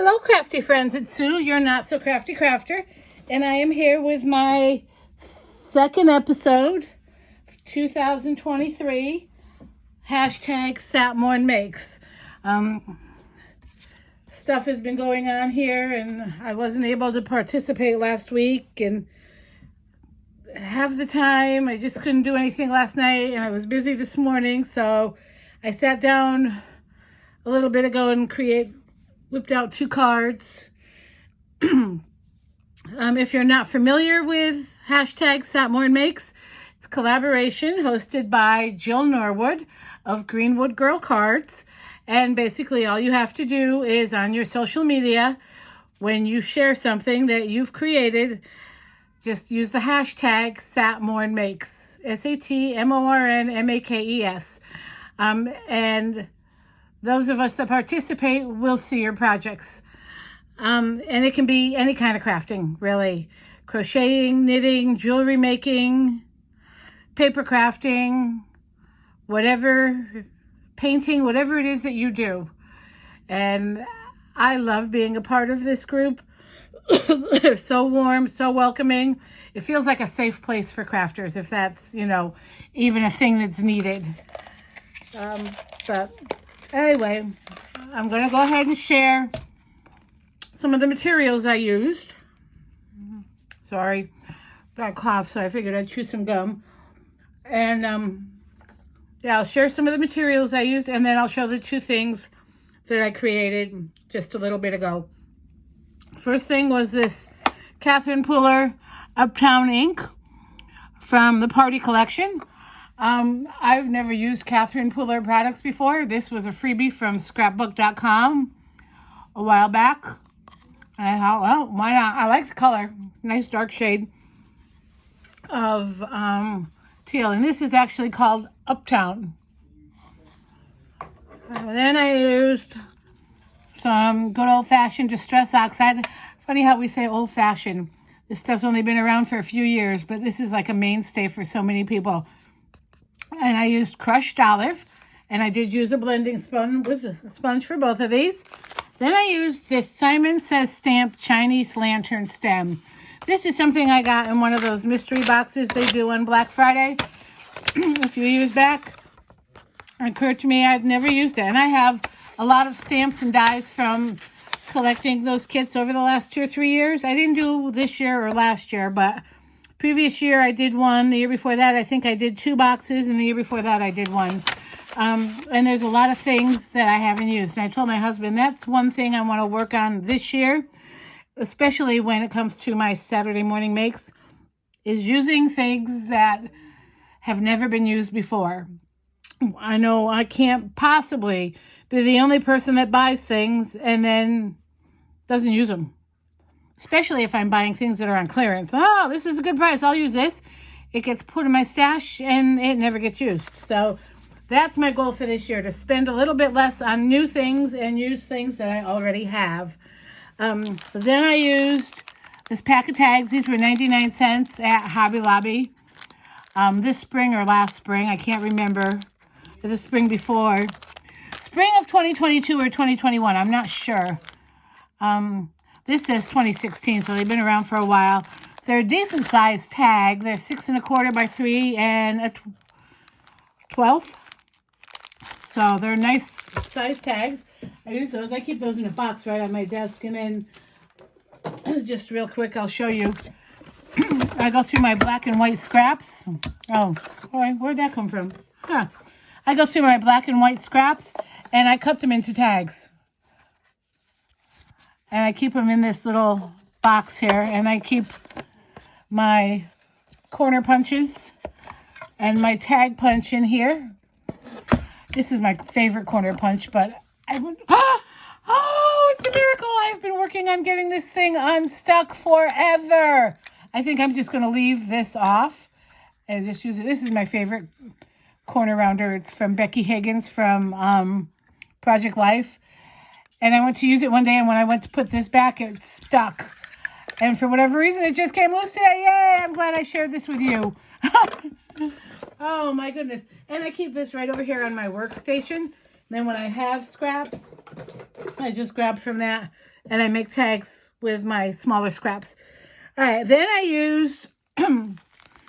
Hello, crafty friends. It's Sue, your not so crafty crafter, and I am here with my second episode, 2023, hashtag Satmorn Makes. Stuff has been going on here, and I wasn't able to participate last week, and half the time I just couldn't do anything last night, and I was busy this morning, so I sat down a little bit ago and whipped out 2 cards. If you're not familiar with hashtag Satmorn Makes, it's a collaboration hosted by Jill Norwood of Greenwood Girl Cards. And basically all you have to do is on your social media, when you share something that you've created, just use the hashtag Satmorn Makes, SATMORNMAKES. And those of us that participate will see your projects. And it can be any kind of crafting, really. Crocheting, knitting, jewelry making, paper crafting, whatever, painting, whatever it is that you do. And I love being a part of this group. They're so warm, so welcoming. It feels like a safe place for crafters, if that's, even a thing that's needed. But anyway, I'm going to go ahead and share some of the materials I used. Sorry, got a cough, so I figured I'd chew some gum. And I'll share some of the materials I used, and then I'll show the 2 things that I created just a little bit ago. First thing was this Catherine Pooler Uptown ink from the Party Collection. I've never used Catherine Pooler products before. This was a freebie from scrapbook.com a while back. I thought, well, why not? I like the color. Nice dark shade of teal. And this is actually called Uptown. And then I used some good old-fashioned Distress Oxide. Funny how we say old-fashioned. This stuff's only been around for a few years, but this is like a mainstay for so many people. And I used crushed olive, and I did use a blending sponge for both of these. Then I used this Simon Says Stamp Chinese Lantern Stem. This is something I got in one of those mystery boxes they do on Black Friday a few years back. It occurred to me I'd never used it. And I have a lot of stamps and dies from collecting those kits over the last 2 or 3 years. I didn't do this year or last year, but previous year I did one. The year before that I think I did 2 boxes, and the year before that I did 1. And there's a lot of things that I haven't used. And I told my husband that's one thing I want to work on this year, especially when it comes to my Saturday morning makes, is using things that have never been used before. I know I can't possibly be the only person that buys things and then doesn't use them. Especially if I'm buying things that are on clearance. Oh, this is a good price. I'll use this. It gets put in my stash and it never gets used. So that's my goal for this year, to spend a little bit less on new things and use things that I already have. So then I used this pack of tags. These were 99 cents at Hobby Lobby. This spring or last spring, I can't remember. The spring before. Spring of 2022 or 2021, I'm not sure. This says 2016, so they've been around for a while. They're a decent sized tag. They're 6 1/4 by 3 and a 12th. So they're nice size tags. I use those. I keep those in a box right on my desk. And then just real quick, I'll show you. I go through my black and white scraps. Oh, all right. Where'd that come from? Huh. I go through my black and white scraps and I cut them into tags. And I keep them in this little box here. And I keep my corner punches and my tag punch in here. This is my favorite corner punch, but I would... Oh, it's a miracle. I've been working on getting this thing unstuck forever. I think I'm just going to leave this off and just use it. This is my favorite corner rounder. It's from Becky Higgins from Project Life. And I went to use it one day, and when I went to put this back, it stuck. And for whatever reason, it just came loose today. Yay! I'm glad I shared this with you. Oh, my goodness. And I keep this right over here on my workstation. Then when I have scraps, I just grab from that and I make tags with my smaller scraps. All right, then I used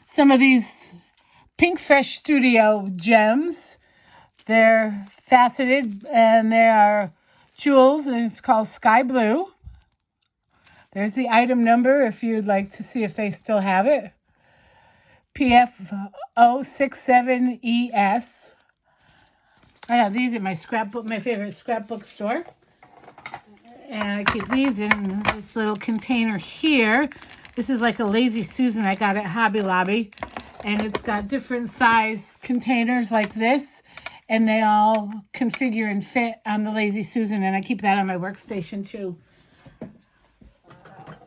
some of these Pink Fresh Studio gems. They're faceted and they are jewels, and it's called Sky Blue. There's the item number if you'd like to see if they still have it. PF067ES. I have these in my scrapbook, my favorite scrapbook store. And I keep these in this little container here. This is like a Lazy Susan I got at Hobby Lobby. And it's got different size containers like this. And they all configure and fit on the Lazy Susan. And I keep that on my workstation too.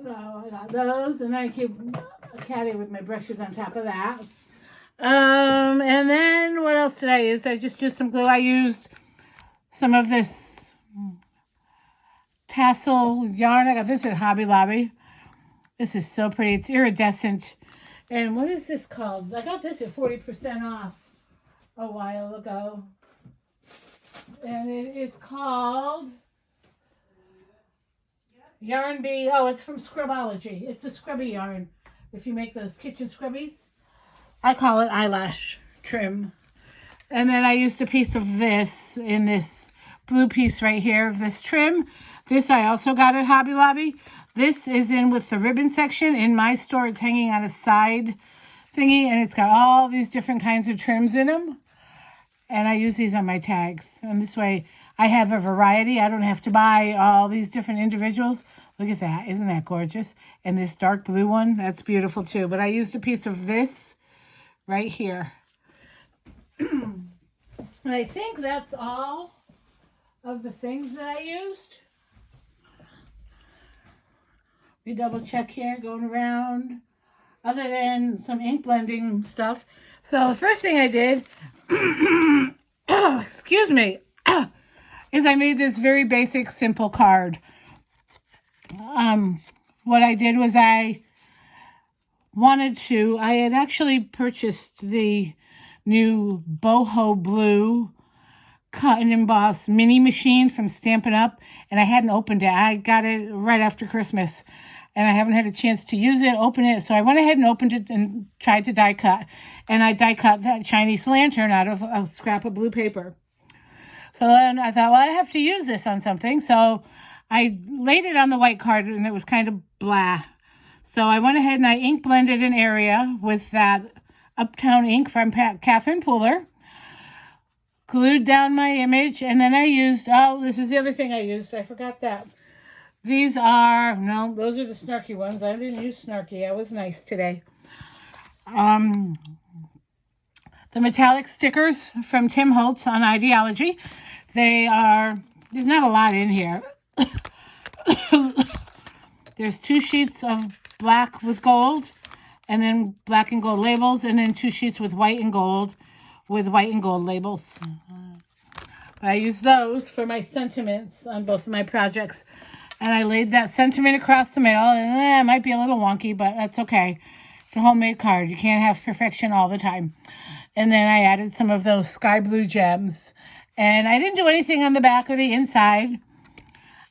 So I got those. And I keep a caddy with my brushes on top of that. And then what else did I use? I just used some glue. I used some of this tassel yarn. I got this at Hobby Lobby. This is so pretty. It's iridescent. And what is this called? I got this at 40% off a while ago. And it is called Yarn Bee. Oh, it's from Scrubology. It's a scrubby yarn. If you make those kitchen scrubbies. I call it eyelash trim. And then I used a piece of this in this blue piece right here of this trim. This I also got at Hobby Lobby. This is in with the ribbon section. In my store, it's hanging on a side thingy, and it's got all these different kinds of trims in them. And I use these on my tags. And this way, I have a variety. I don't have to buy all these different individuals. Look at that. Isn't that gorgeous? And this dark blue one, that's beautiful too. But I used a piece of this right here. And I think that's all of the things that I used. We double check here, going around, other than some ink blending stuff. So the first thing I did, excuse me, is I made this very basic, simple card. What I did was I had actually purchased the new Boho Blue cut and emboss mini machine from Stampin' Up, and I hadn't opened it. I got it right after Christmas, and I haven't had a chance to use it, open it. So I went ahead and opened it and tried to die cut, and I die cut that Chinese lantern out of a scrap of blue paper. So then I thought, well, I have to use this on something. So I laid it on the white card, and it was kind of blah. So I went ahead and I ink blended an area with that Uptown ink from Catherine Pooler. Glued down my image, and then I used, this is the other thing I used. I forgot that. These are, no, those are the snarky ones. I didn't use snarky. I was nice today. The metallic stickers from Tim Holtz on Ideology. There's not a lot in here. There's 2 sheets of black with gold, and then black and gold labels, and then 2 sheets with white and gold with white and gold labels. I use those for my sentiments on both of my projects. And I laid that sentiment across the middle, and it might be a little wonky, but that's okay. It's a homemade card. You can't have perfection all the time. And then I added some of those sky blue gems. And I didn't do anything on the back or the inside.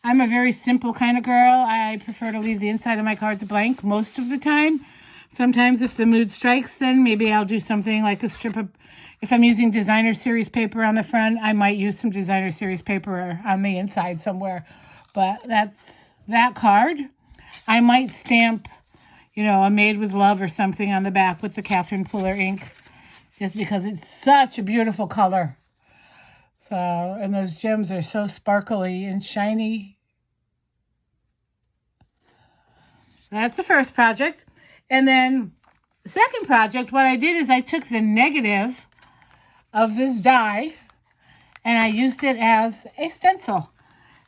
I'm a very simple kind of girl. I prefer to leave the inside of my cards blank most of the time. Sometimes if the mood strikes, then maybe I'll do something like a strip of, if I'm using designer series paper on the front, I might use some designer series paper on the inside somewhere. But that's that card. I might stamp, a Made with Love or something on the back with the Catherine Pooler ink, just because it's such a beautiful color. So, and those gems are so sparkly and shiny. That's the first project. And then the second project, what I did is I took the negative of this die and I used it as a stencil.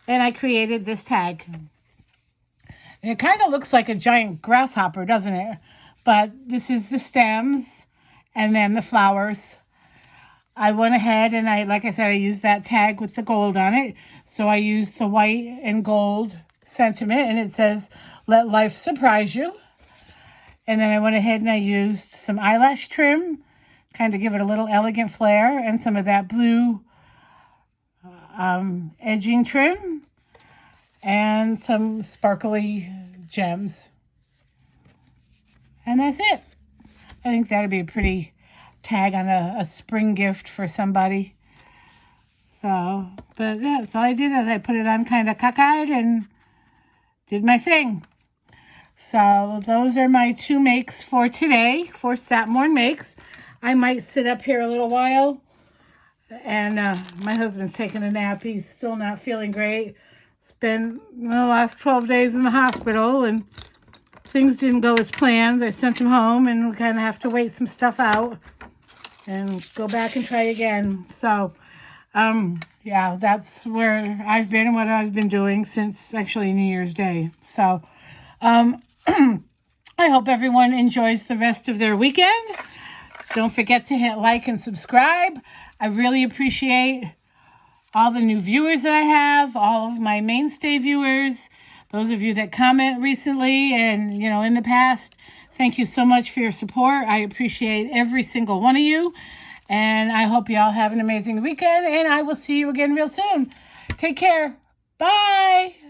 And I created this tag. And it kind of looks like a giant grasshopper, doesn't it? But this is the stems and then the flowers. I went ahead and like I said, I used that tag with the gold on it. So I used the white and gold sentiment, and it says, "Let life surprise you." And then I went ahead and I used some eyelash trim, kind of give it a little elegant flair, and some of that blue edging trim. And and some sparkly gems. And that's it. I think that'd be a pretty tag on a spring gift for somebody. So, but yeah, so I did is I put it on kind of cockeyed and did my thing. So those are my 2 makes for today, for Sapmorn makes. I might sit up here a little while. And my husband's taking a nap. He's still not feeling great. Spent the last 12 days in the hospital, and things didn't go as planned. I sent him home, and we kind of have to wait some stuff out and go back and try again. So, yeah, that's where I've been and what I've been doing since actually New Year's Day. So, I hope everyone enjoys the rest of their weekend. Don't forget to hit like and subscribe. I really appreciate all the new viewers that I have, all of my mainstay viewers, those of you that comment recently and, you know, in the past. Thank you so much for your support. I appreciate every single one of you. And I hope you all have an amazing weekend. And I will see you again real soon. Take care. Bye.